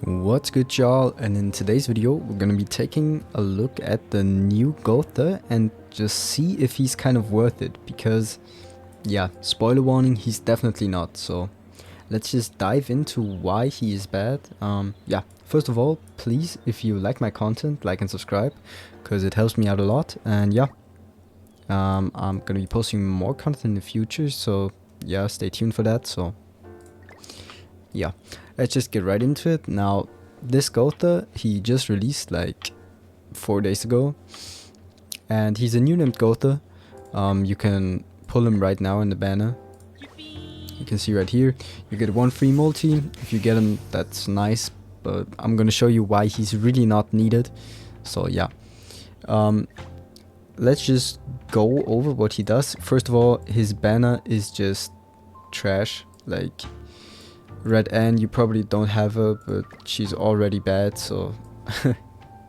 What's good, y'all? And in today's video we're gonna be taking a look at the new Gowther and just see if he's kind of worth it, because yeah, spoiler warning, he's definitely not. So let's just dive into why he is bad. Yeah, first of all, please, if you like my content, like and subscribe, because it helps me out a lot. And yeah, I'm gonna be posting more content in the future, so yeah, stay tuned for that. So yeah, let's just get right into it. Now, this Gowther, he just released like 4 days ago, and he's a new named Gowther. You can pull him right now in the banner. You can see right here, you get one free multi. If you get him, that's nice, but I'm gonna show you why he's really not needed. So yeah, let's just go over what he does. First of all, his banner is just trash. Like, Red Anne, you probably don't have her, but she's already bad, so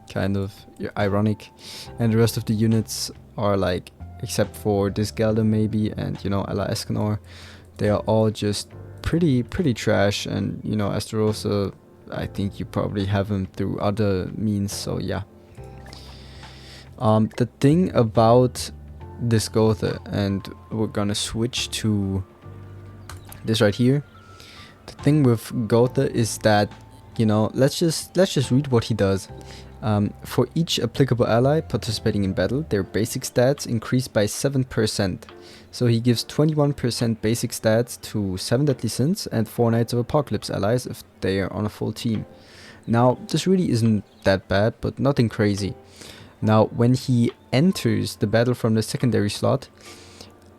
kind of ironic. And the rest of the units are like, except for this Gowther maybe, and you know, Ella Escanor, they are all just pretty trash. And you know, Esterosa, I think you probably have him through other means, so yeah. The thing about this Gowther, and we're gonna switch to this right here. The thing with Gowther is that, you know, let's just read what he does. For each applicable ally participating in battle, their basic stats increase by 7%. So he gives 21% basic stats to 7 Deadly Sins and 4 Knights of Apocalypse allies if they are on a full team. Now, this really isn't that bad, but nothing crazy. Now, when he enters the battle from the secondary slot,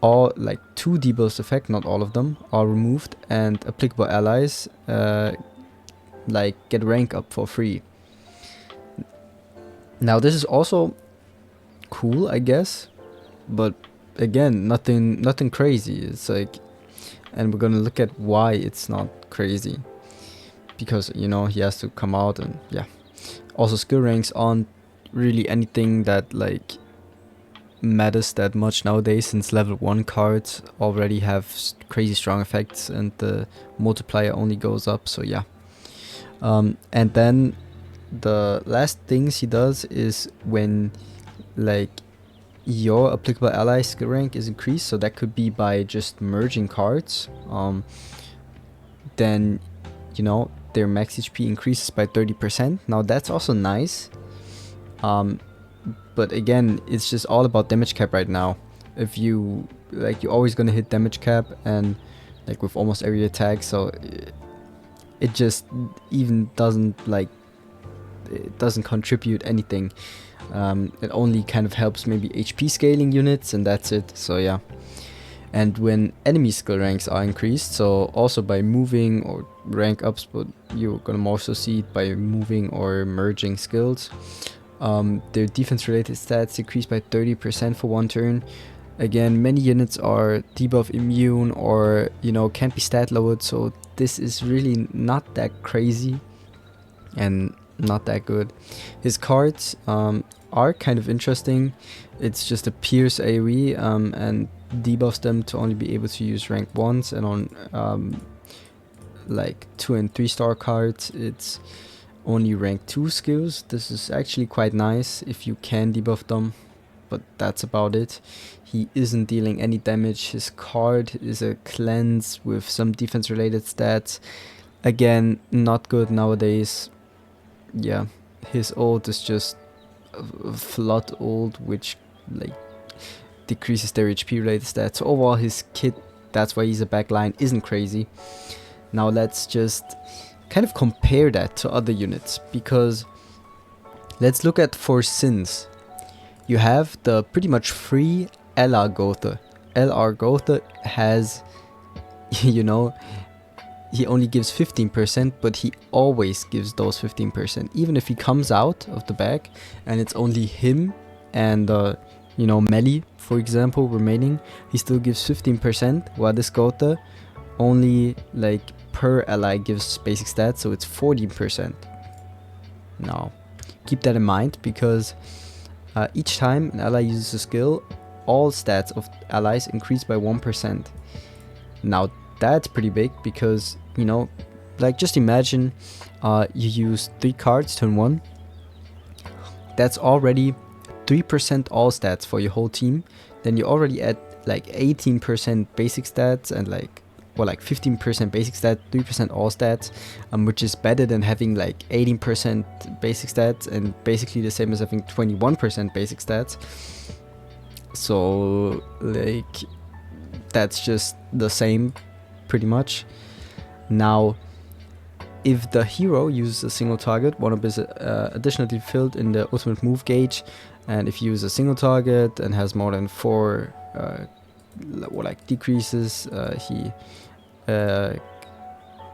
all like 2 debuffs effect, not all of them, are removed, and applicable allies like get rank up for free. Now, this is also cool, I guess, but again, nothing crazy. It's like, and we're gonna look at why it's not crazy, because you know, he has to come out. And yeah, also skill ranks aren't really anything that like matters that much nowadays, since level 1 cards already have crazy strong effects and the multiplier only goes up. So yeah, and then the last things he does is when like your applicable ally skill rank is increased, so that could be by just merging cards, then you know, their max HP increases by 30%. Now that's also nice, but again, it's just all about damage cap right now. If you like, you're always gonna hit damage cap, and like with almost every attack, so it just even doesn't like, it doesn't contribute anything. It only kind of helps maybe HP scaling units, and that's it. So yeah. And when enemy skill ranks are increased, so also by moving or rank ups, but you're gonna also see it by moving or merging skills, their defense related stats decrease by 30% for 1 turn. Again, many units are debuff immune, or you know, can't be stat lowered, so this is really not that crazy and not that good. His cards are kind of interesting. It's just a Pierce AoE, and debuffs them to only be able to use rank 1s, and on like 2 and 3 star cards it's only rank 2 skills. This is actually quite nice if you can debuff them, but that's about it. He isn't dealing any damage. His card is a cleanse with some defense related stats. Again, not good nowadays. Yeah, his ult is just a flood ult, which like decreases their HP related stats. So overall, his kit, that's why he's a backline, isn't crazy. Now let's just kind of compare that to other units, because let's look at for Sins. You have the pretty much free LR Gowther. LR Gowther has, you know, he only gives 15%, but he always gives those 15%. Even if he comes out of the bag and it's only him and you know, Melly, for example, remaining, he still gives 15%, while this Gowther only like per ally gives basic stats, so it's 14%. Now, keep that in mind, because each time an ally uses a skill, all stats of allies increase by 1%. Now, that's pretty big, because you know, like just imagine you use 3 cards turn 1. That's already 3% all stats for your whole team. Then you're already at like 18% basic stats and like 15% basic stats, 3% all stats, which is better than having like 18% basic stats and basically the same as having 21% basic stats. So like that's just the same pretty much. Now if the hero uses a single target, one of is additionally filled in the ultimate move gauge, and if you use a single target and has more than 4 like decreases, he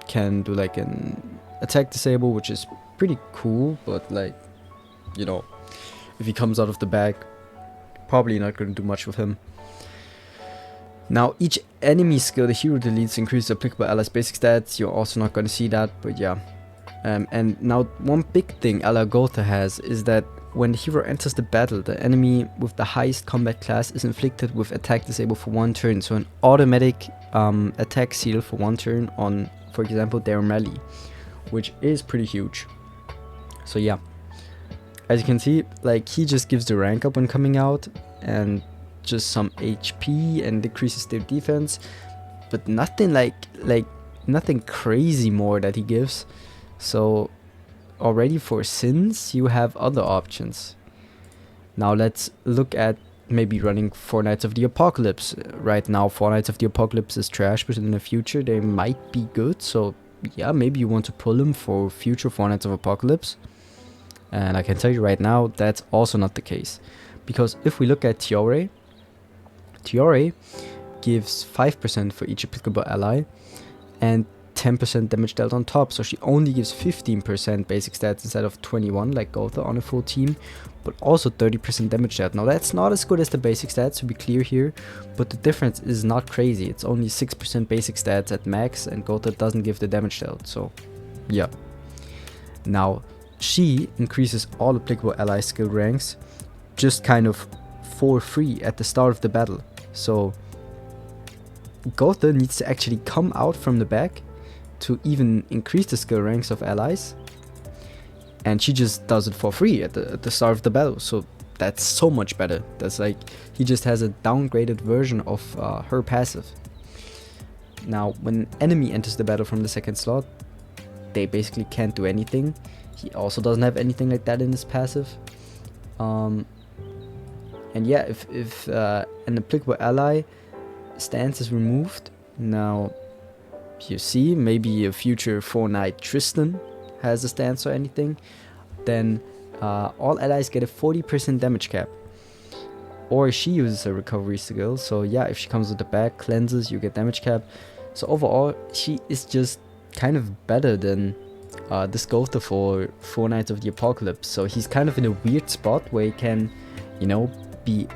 can do like an attack disable, which is pretty cool, but like, you know, if he comes out of the bag, probably not going to do much with him. Now each enemy skill the hero deletes increases applicable allies basic stats. You're also not going to see that, but yeah. And now one big thing Hermit Gowther has is that when the hero enters the battle, the enemy with the highest combat class is inflicted with attack disable for 1 turn. So an automatic attack seal for 1 turn on, for example, their melee, which is pretty huge. So yeah, as you can see, like he just gives the rank up when coming out and just some HP and decreases their defense, but nothing like nothing crazy more that he gives. So already for sins you have other options. Now let's look at maybe running 4 Knights of the Apocalypse. Right now 4 Knights of the Apocalypse is trash, but in the future they might be good. So yeah, maybe you want to pull them for future 4 Knights of Apocalypse. And I can tell you right now that's also not the case, because if we look at Tiore gives 5% for each applicable ally and 10% damage dealt on top, so she only gives 15% basic stats instead of 21 like Gowther on a full team, but also 30% damage dealt. Now that's not as good as the basic stats, to be clear here, but the difference is not crazy. It's only 6% basic stats at max, and Gowther doesn't give the damage dealt, so yeah. Now she increases all applicable ally skill ranks just kind of for free at the start of the battle. So Gowther needs to actually come out from the back to even increase the skill ranks of allies, and she just does it for free at the start of the battle. So that's so much better. That's like he just has a downgraded version of her passive. Now when enemy enters the battle from the second slot, they basically can't do anything. He also doesn't have anything like that in his passive. And yeah, if an applicable ally stance is removed, now you see maybe a future 4 Knight Tristan has a stance or anything, then all allies get a 40% damage cap. Or she uses a recovery skill, so yeah, if she comes with the back, cleanses, you get damage cap. So overall, she is just kind of better than this Gowther for 4 Knights of the Apocalypse. So he's kind of in a weird spot where he can, you know, be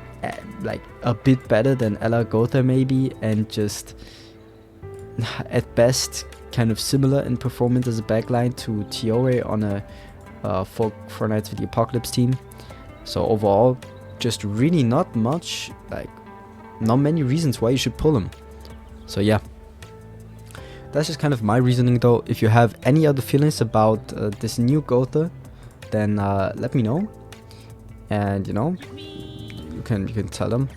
like a bit better than Hermit Gowther maybe, and just at best kind of similar in performance as a backline to Tiore on a 4 Knights of the Apocalypse team. So overall, just really not much, like not many reasons why you should pull him. So yeah, that's just kind of my reasoning though. If you have any other feelings about this new Gowther, then let me know, and you know, you can tell them.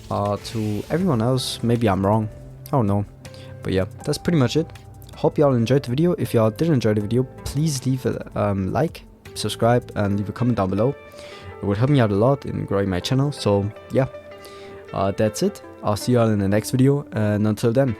To everyone else, maybe I'm wrong, I don't know, but yeah, that's pretty much it. Hope y'all enjoyed the video. If y'all did enjoy the video, please leave a like, subscribe, and leave a comment down below. It would help me out a lot in growing my channel. So yeah, that's it. I'll see y'all in the next video, and until then,